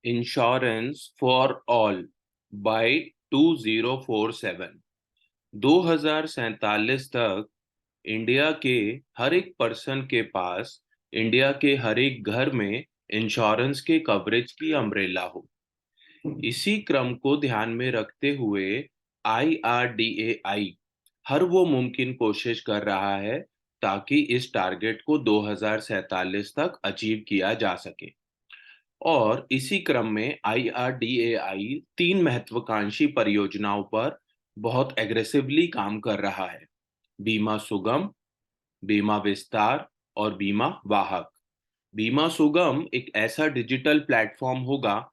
Insurance for all bye 2047। 2047 तक India के हर एक पर्सन के पास, इंडिया के हर एक घर में इंश्योरेंस के कवरेज की अम्ब्रेला हो। इसी क्रम को ध्यान में रखते हुए IRDAI हर वो मुमकिन कोशिश कर रहा है ताकि इस टारगेट को 2047 तक अचीव किया जा सके। और इसी क्रम में IRDAI 3 महत्वाकांक्षी परियोजनाओं पर बहुत एग्रेसिवली काम कर रहा है। बीमा सुगम, बीमा विस्तार और बीमा वाहक। बीमा सुगम एक ऐसा डिजिटल प्लेटफॉर्म होगा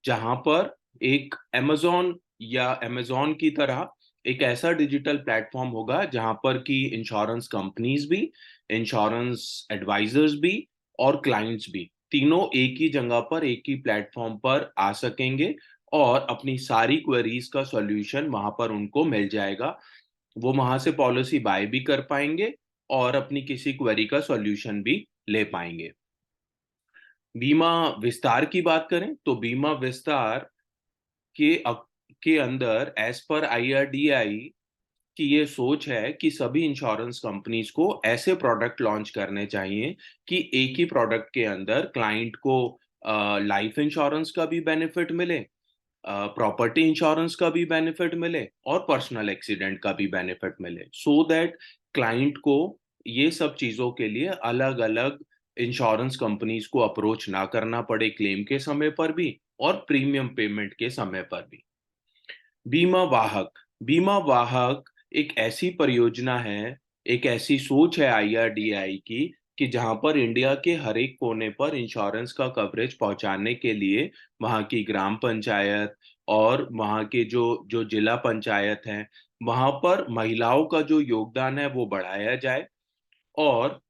जहां पर एक अमेज़न या अमेज़न की तरह एक ऐसा डिजिटल प्लेटफॉर्म होगा जहां पर कि इंश्योरेंस कंपनीज भी, इंश्योरेंस एडवाइजर्स भी और क्लाइंट्स भी तीनों एक ही जगह पर, एक ही प्लेटफॉर्म पर आ सकेंगे और अपनी सारी क्वेरीज का सॉल्यूशन वहां पर उनको मिल जाएगा। वो वहां से पॉलिसी बाय भी कर पाएंगे और अपनी किसी क्वेरी का सॉल्यूशन भी ले पाएंगे। बीमा विस्तार की बात करें तो बीमा विस्तार के अंदर एज पर IRDAI की ये सोच है कि सभी इंश्योरेंस कंपनीज को ऐसे प्रोडक्ट लॉन्च करने चाहिए कि एक ही प्रोडक्ट के अंदर क्लाइंट को लाइफ इंश्योरेंस का भी बेनिफिट मिले, प्रॉपर्टी इंश्योरेंस का भी बेनिफिट मिले और पर्सनल एक्सीडेंट का भी बेनिफिट मिले, सो दैट क्लाइंट को ये सब चीजों के लिए अलग अलग इंश्योरेंस कंपनीज को अप्रोच ना करना पड़े, क्लेम के समय पर भी और प्रीमियम पेमेंट के समय पर भी। बीमा वाहक। बीमा वाहक एक ऐसी परियोजना है, एक ऐसी सोच है IRDAI की कि जहां पर इंडिया के हर एक कोने पर इंश्योरेंस का कवरेज पहुंचाने के लिए वहां की ग्राम पंचायत और वहां के जो जो जिला पंचायत हैं, वहां पर महिलाओं का जो योगदान है वो बढ़ाया जाए। और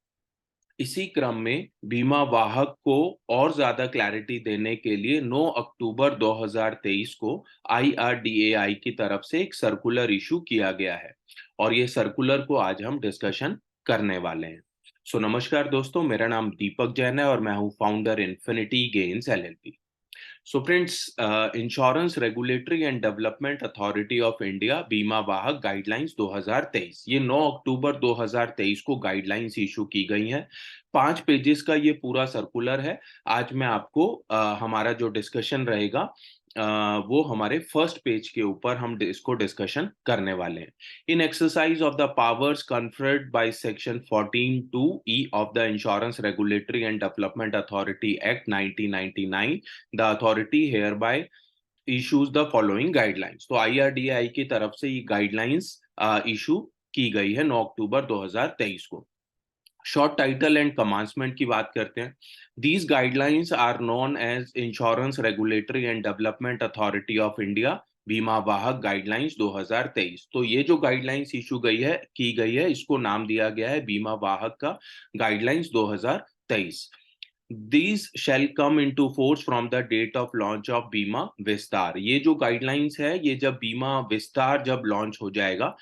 इसी क्रम में बीमा वाहक को और ज्यादा क्लैरिटी देने के लिए 9 अक्टूबर 2023 को IRDAI की तरफ से एक सर्कुलर इशू किया गया है और ये सर्कुलर को आज हम डिस्कशन करने वाले हैं। नमस्कार दोस्तों, मेरा नाम दीपक जैन है और मैं हूं founder infinity gains LLP। So friends, insurance regulatory and development authority of India बीमा वाहक गाइडलाइंस 2023, ये 9 अक्टूबर 2023 को गाइडलाइंस इशू की गई हैं। 5 पेजेस का ये पूरा सर्कुलर है। आज मैं आपको हमारा जो डिस्कशन रहेगा वो हमारे फर्स्ट पेज के ऊपर हम इसको डिस्कशन करने वाले हैं। In exercise of the powers conferred by section 14(2)(e of the Insurance Regulatory and Development Authority Act 1999, the authority hereby issues the following guidelines। तो IRDAI की तरफ से ये गाइडलाइंस इशू की गई है 9 अक्टूबर 2023 को। शॉर्ट टाइटल एंड कमांसमेंट की बात करते हैं। These guidelines are known as insurance regulatory and development authority of India बीमा वाहक गाइडलाइंस 2023। तो ये जो गाइडलाइंस इशू की गई है, इसको नाम दिया गया है बीमा वाहक का guidelines 2023। These shall come into force from the date of launch of बीमा विस्तार। ये जो गाइडलाइंस है, ये जब बीमा विस्तार जब लॉन्च हो जाएगा,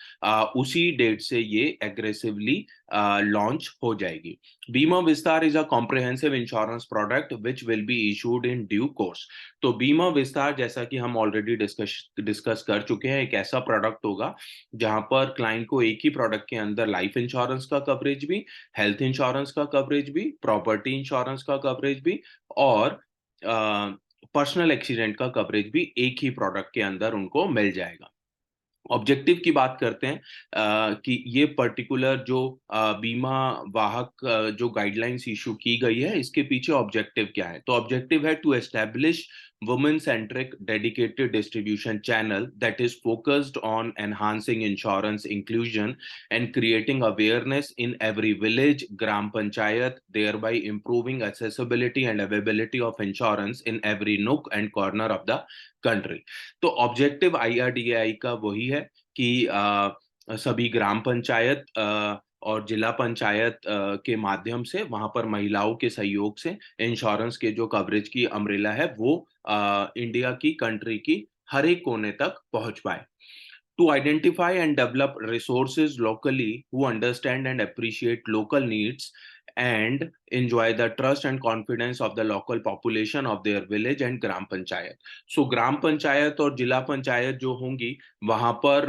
उसी डेट से ये एग्रेसिवली लॉन्च हो जाएगी। बीमा विस्तार is a comprehensive insurance product which will be issued in due course. तो बीमा विस्तार, जैसा कि हम ऑलरेडी डिस्कस कर चुके हैं, एक ऐसा प्रोडक्ट होगा जहां पर क्लाइंट को एक ही प्रोडक्ट के अंदर लाइफ इंश्योरेंस का कवरेज भी, हेल्थ इंश्योरेंस का कवरेज भी, प्रॉपर्टी इंश्योरेंस का कवरेज भी और पर्सनल एक्सीडेंट का कवरेज भी एक ही प्रोडक्ट के अंदर उनको मिल जाएगा। ऑब्जेक्टिव की बात करते हैं कि ये पर्टिकुलर जो बीमा वाहक जो गाइडलाइंस इशू की गई है, इसके पीछे ऑब्जेक्टिव क्या है। तो ऑब्जेक्टिव है to establish women centric dedicated distribution channel that is focused on enhancing insurance inclusion and creating awareness in every village, gram panchayat, thereby improving accessibility and availability of insurance in every nook and corner of the country। तो objective IRDAI का वही है कि सभी ग्राम पंचायत और जिला पंचायत के माध्यम से वहां पर महिलाओं के सहयोग से इंश्योरेंस के जो कवरेज की अम्ब्रेला है वो इंडिया की, कंट्री की हर एक कोने तक पहुंच पाए। To identify and develop resources locally who understand and appreciate local needs and enjoy the trust and confidence of the local population of their village and ग्राम पंचायत. सो ग्राम पंचायत और जिला पंचायत जो होंगी वहां पर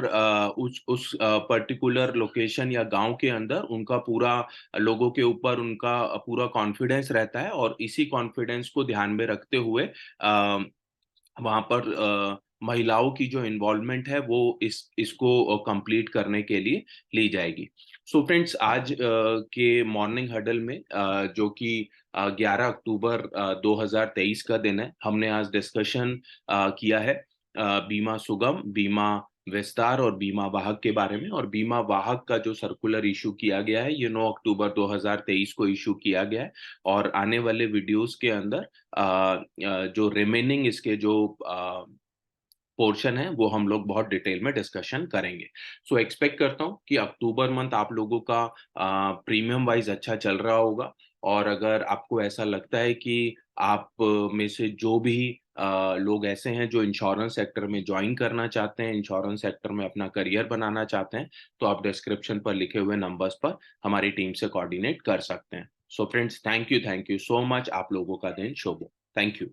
उस पर्टिकुलर लोकेशन या गांव के अंदर उनका पूरा लोगों के ऊपर उनका पूरा कॉन्फिडेंस रहता है, और इसी कॉन्फिडेंस को ध्यान में रखते हुए वहाँ पर महिलाओं की जो इन्वॉल्वमेंट है वो इसको कंप्लीट करने के लिए ली जाएगी. सो फ्रेंड्स, आज के मॉर्निंग हडल में जो कि 11 अक्टूबर 2023 का दिन है, हमने आज डिस्कशन किया है बीमा सुगम, बीमा विस्तार और बीमा वाहक के बारे में. और बीमा वाहक का जो सर्कुलर इशू किया गया है ये 9 अक्टूबर 2023 को इशू किया गया है, और आने वाले वीडियोस के अंदर जो रिमेनिंग इसके जो पोर्शन है वो हम लोग बहुत डिटेल में डिस्कशन करेंगे. सो एक्सपेक्ट करता हूँ कि अक्टूबर मंथ आप लोगों का प्रीमियम वाइज अच्छा चल रहा होगा. और अगर आपको ऐसा लगता है कि आप में से जो भी लोग ऐसे हैं जो इंश्योरेंस सेक्टर में ज्वाइन करना चाहते हैं, इंश्योरेंस सेक्टर में अपना करियर बनाना चाहते हैं, तो आप डिस्क्रिप्शन पर लिखे हुए नंबर्स पर हमारी टीम से कोऑर्डिनेट कर सकते हैं. So friends, thank you so much. आप लोगों का दिन शुभ हो. Thank you.